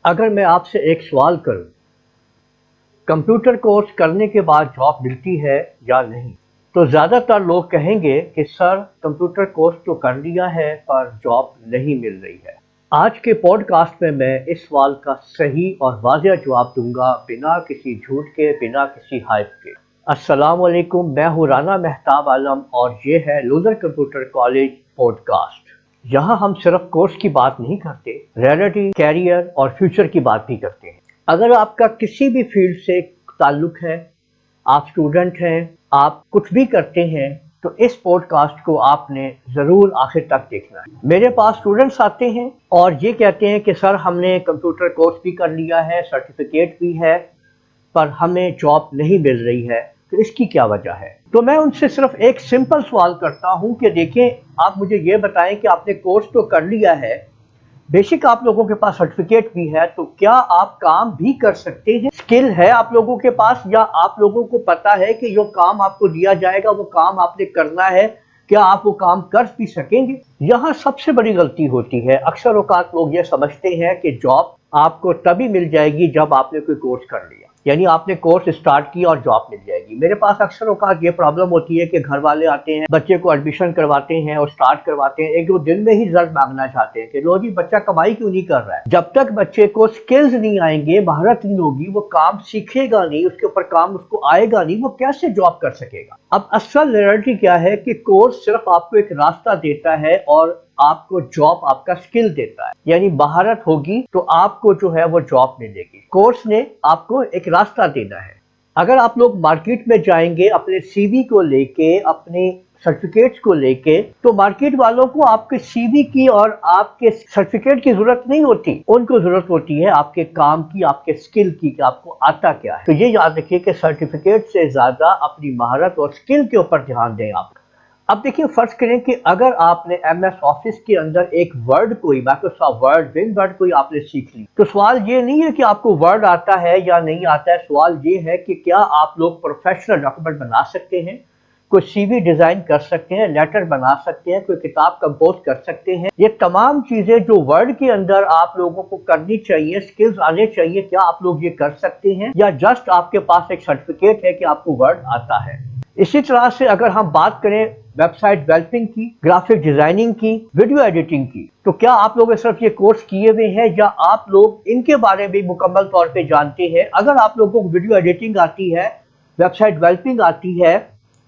अगर मैं आपसे एक सवाल करूं, कंप्यूटर कोर्स करने के बाद जॉब मिलती है या नहीं, तो ज़्यादातर लोग कहेंगे कि सर कंप्यूटर कोर्स तो कर लिया है पर जॉब नहीं मिल रही है। आज के पॉडकास्ट में मैं इस सवाल का सही और वाज़ेह जवाब दूंगा, बिना किसी झूठ के, बिना किसी हाइप के। अस्सलाम वालेकुम, मैं हूँ राना मेहताब आलम और ये है लूजर कंप्यूटर कॉलेज पॉडकास्ट। यहाँ हम सिर्फ कोर्स की बात नहीं करते, रियलिटी, कैरियर और फ्यूचर की बात भी करते हैं। अगर आपका किसी भी फील्ड से ताल्लुक है, आप स्टूडेंट हैं, आप कुछ भी करते हैं, तो इस पॉडकास्ट को आपने ज़रूर आखिर तक देखना है। मेरे पास स्टूडेंट्स आते हैं और ये कहते हैं कि सर हमने कंप्यूटर कोर्स भी कर लिया है, सर्टिफिकेट भी है, पर हमें जॉब नहीं मिल रही है, तो इसकी क्या वजह है? तो मैं उनसे सिर्फ एक सिंपल सवाल करता हूं कि देखें, आप मुझे ये बताएं कि आपने कोर्स तो कर लिया है, बेसिक आप लोगों के पास सर्टिफिकेट भी है, तो क्या आप काम भी कर सकते हैं? स्किल है आप लोगों के पास, या आप लोगों को पता है कि जो काम आपको दिया जाएगा वो काम आपने करना है, क्या आप वो काम कर भी सकेंगे? यहाँ सबसे बड़ी गलती होती है। अक्सर औकात लोग ये समझते हैं कि जॉब आपको तभी मिल जाएगी जब आपने कोई कोर्स कर लिया, यानी आपने कोर्स स्टार्ट किया और जॉब मिल जाएगी। मेरे पास अक्सर औकात ये प्रॉब्लम होती है कि घर वाले आते हैं, बच्चे को एडमिशन करवाते हैं और स्टार्ट करवाते हैं, एक दो दिन में ही रिजल्ट मांगना चाहते हैं कि लो जी बच्चा कमाई क्यों नहीं कर रहा है। जब तक बच्चे को स्किल्स नहीं आएंगे, महारत नहीं होगी, वो काम सीखेगा नहीं, उसके ऊपर काम उसको आएगा नहीं, वो कैसे जॉब कर सकेगा? अब असल रियलिटी क्या है कि कोर्स सिर्फ आपको एक रास्ता देता है और आपको जॉब आपका स्किल देता है, यानी महारत होगी तो आपको जो है वो जॉब मिलेगी। कोर्स ने आपको एक रास्ता देना है। अगर आप लोग मार्केट में जाएंगे अपने सीवी को लेके, अपने सर्टिफिकेट्स को लेके, तो मार्केट वालों को आपके सीवी की और आपके सर्टिफिकेट की जरूरत नहीं होती, उनको जरूरत होती है आपके काम की, आपके स्किल की, कि आपको आता क्या है। तो ये याद रखिए कि सर्टिफिकेट से ज्यादा अपनी महारत और स्किल के ऊपर ध्यान दें आप। अब देखिए, फर्ज करें कि अगर आपने एमएस ऑफिस के अंदर एक वर्ड कोई, माइक्रोसॉफ्ट वर्ड, विन वर्ड कोई आपने सीख ली, तो सवाल ये नहीं है कि आपको वर्ड आता है या नहीं आता है, सवाल ये है कि क्या आप लोग प्रोफेशनल डॉक्यूमेंट बना सकते हैं, कोई सीवी डिजाइन कर सकते हैं, लेटर बना सकते हैं, कोई किताब कंपोज कर सकते हैं। ये तमाम चीजें जो वर्ड के अंदर आप लोगों को करनी चाहिए, स्किल्स आने चाहिए, क्या आप लोग ये कर सकते हैं, या जस्ट आपके पास एक सर्टिफिकेट है कि आपको वर्ड आता है? इसी तरह से अगर हम बात करें वेबसाइट डेवलपिंग की, ग्राफिक डिजाइनिंग की, वीडियो एडिटिंग की, तो क्या आप लोग सिर्फ ये कोर्स किए हुए हैं या आप लोग इनके बारे में मुकम्मल तौर पे जानते हैं? अगर आप लोगों को वीडियो एडिटिंग आती है, वेबसाइट डेवलपिंग आती है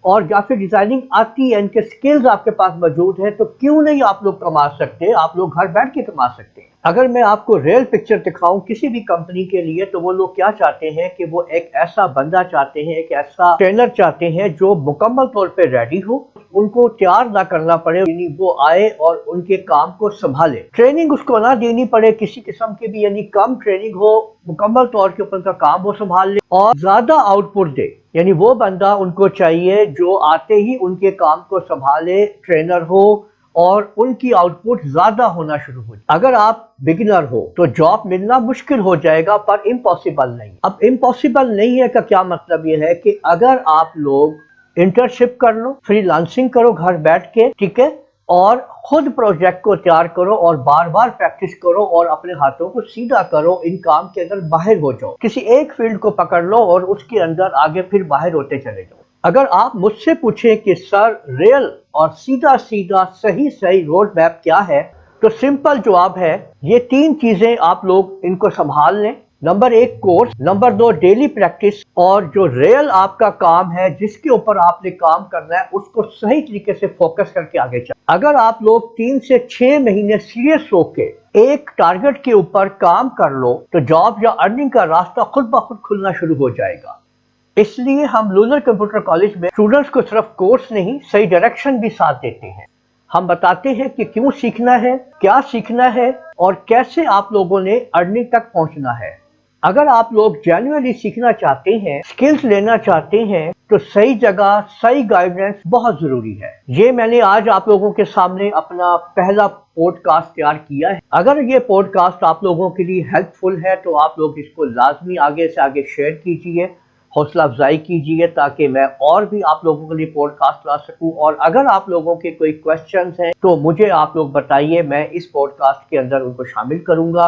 और ग्राफिक डिजाइनिंग आती है, इनके स्किल्स आपके पास मौजूद है, तो क्यों नहीं आप लोग कमा सकते? आप लोग घर बैठ के कमा सकते हैं। अगर मैं आपको रियल पिक्चर दिखाऊं किसी भी कंपनी के लिए, तो वो लोग क्या चाहते हैं कि वो एक ऐसा बंदा चाहते हैं, एक ऐसा ट्रेनर चाहते हैं जो मुकम्मल तौर पे रेडी हो, उनको तैयार ना करना पड़े, यानी वो आए और उनके काम को संभाले, ट्रेनिंग उसको ना देनी पड़े किसी किस्म की भी, यानी कम ट्रेनिंग हो, मुकम्मल तौर के ऊपर का काम वो संभाल ले और ज्यादा आउटपुट दे। यानी वो बंदा उनको चाहिए जो आते ही उनके काम को संभाले, ट्रेनर हो और उनकी आउटपुट ज्यादा होना शुरू हो जाए। अगर आप बिगिनर हो तो जॉब मिलना मुश्किल हो जाएगा, पर इम्पॉसिबल नहीं। अब इम्पॉसिबल नहीं है का क्या मतलब ये है कि अगर आप लोग इंटर्नशिप कर लो, फ्रीलांसिंग करो घर बैठ के, ठीक है, और खुद प्रोजेक्ट को तैयार करो और बार बार प्रैक्टिस करो और अपने हाथों को सीधा करो, इन काम के अंदर बाहर हो जाओ, किसी एक फील्ड को पकड़ लो और उसके अंदर आगे फिर बाहर होते चले जाओ। अगर आप मुझसे पूछें कि सर रियल और सीधा सीधा सही सही रोड मैप क्या है, तो सिंपल जवाब है ये तीन चीजें आप लोग इनको संभाल लें। नंबर एक कोर्स, नंबर दो डेली प्रैक्टिस, और जो रियल आपका काम है जिसके ऊपर आपने काम करना है उसको सही तरीके से फोकस करके आगे चल। अगर आप लोग 3 से 6 महीने सीरियस होके एक टारगेट के ऊपर काम कर लो, तो जॉब या अर्निंग का रास्ता खुद ब खुद खुलना शुरू हो जाएगा। इसलिए हम लूजर कंप्यूटर कॉलेज में स्टूडेंट्स को सिर्फ कोर्स नहीं, सही डायरेक्शन भी साथ देते हैं। हम बताते हैं कि क्यों सीखना है, क्या सीखना है और कैसे आप लोगों ने अर्निंग तक पहुंचना है। अगर आप लोग जेन्युइनली सीखना चाहते हैं, स्किल्स लेना चाहते हैं, तो सही जगह, सही गाइडेंस बहुत जरूरी है। ये मैंने आज आप लोगों के सामने अपना पहला पॉडकास्ट तैयार किया है। अगर ये पॉडकास्ट आप लोगों के लिए हेल्पफुल है तो आप लोग इसको लाजमी आगे से आगे शेयर कीजिए, हौसला अफजाई कीजिए, ताकि मैं और भी आप लोगों के लिए पॉडकास्ट ला सकूं। और अगर आप लोगों के कोई क्वेश्चंस हैं तो मुझे आप लोग बताइए, मैं इस पॉडकास्ट के अंदर उनको शामिल करूंगा।